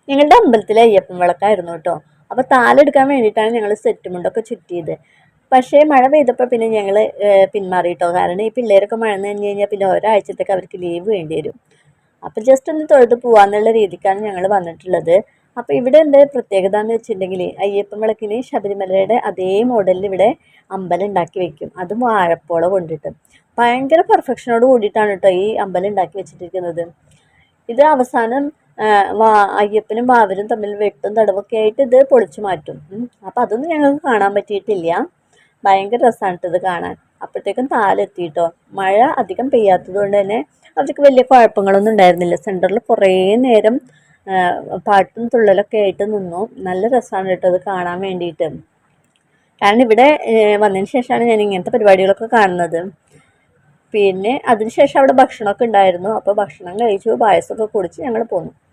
ഞങ്ങളുടെ അമ്പലത്തിലെ അയ്യപ്പൻ വിളക്കായിരുന്നു കേട്ടോ. അപ്പോൾ താലെടുക്കാൻ വേണ്ടിയിട്ടാണ് ഞങ്ങൾ സെറ്റ് മുണ്ടൊക്കെ ചുറ്റിയത്. പക്ഷേ മഴ പെയ്തപ്പോൾ പിന്നെ ഞങ്ങൾ പിന്മാറി കേട്ടോ. കാരണം ഈ പിള്ളേരൊക്കെ മഴ നനഞ്ഞ് കഴിഞ്ഞാൽ പിന്നെ ഒരാഴ്ചത്തേക്ക് അവർക്ക് ലീവ് വേണ്ടി വരും. അപ്പോൾ ജസ്റ്റ് ഒന്ന് തൊഴുത് പോകാമെന്നുള്ള രീതിക്കാണ് ഞങ്ങൾ വന്നിട്ടുള്ളത്. അപ്പോൾ ഇവിടെ എന്താ പ്രത്യേകത എന്ന് വെച്ചിട്ടുണ്ടെങ്കിൽ അയ്യപ്പൻ വിളക്കിന് ശബരിമലയുടെ അതേ മോഡലിൽ ഇവിടെ അമ്പലം ഉണ്ടാക്കി വെക്കും. അതും വാഴപ്പോള കൊണ്ടിട്ട് ഭയങ്കര പെർഫെക്ഷനോട് കൂടിയിട്ടാണ് കേട്ടോ ഈ അമ്പലം ഉണ്ടാക്കി വെച്ചിട്ടിരിക്കുന്നത്. ഇത് അവസാനം അയ്യപ്പനും ബാവരും തമ്മിൽ വെട്ടും തടവൊക്കെ ആയിട്ട് ഇത് പൊളിച്ചു മാറ്റും. അപ്പം അതൊന്നും ഞങ്ങൾക്ക് കാണാൻ പറ്റിയിട്ടില്ല. ഭയങ്കര രസമാണ് ഇത് കാണാൻ. അപ്പോഴത്തേക്കും താലെത്തിയിട്ടോ. മഴ അധികം പെയ്യാത്തത് കൊണ്ട് തന്നെ അവർക്ക് വലിയ കുഴപ്പങ്ങളൊന്നും ഉണ്ടായിരുന്നില്ല. സെൻറ്ററിൽ കുറേ നേരം പാട്ടും തുള്ളലൊക്കെ ആയിട്ട് നിന്നു. നല്ല രസമാണ് കേട്ടോ അത് കാണാൻ വേണ്ടിയിട്ട്. കാരണം ഇവിടെ വന്നതിന് ശേഷമാണ് ഞാൻ ഇങ്ങനത്തെ പരിപാടികളൊക്കെ കാണുന്നത്. പിന്നെ അതിനുശേഷം അവിടെ ഭക്ഷണമൊക്കെ ഉണ്ടായിരുന്നു. അപ്പോൾ ഭക്ഷണം കഴിച്ചു, പായസമൊക്കെ കുടിച്ച് ഞങ്ങൾ പോന്നു.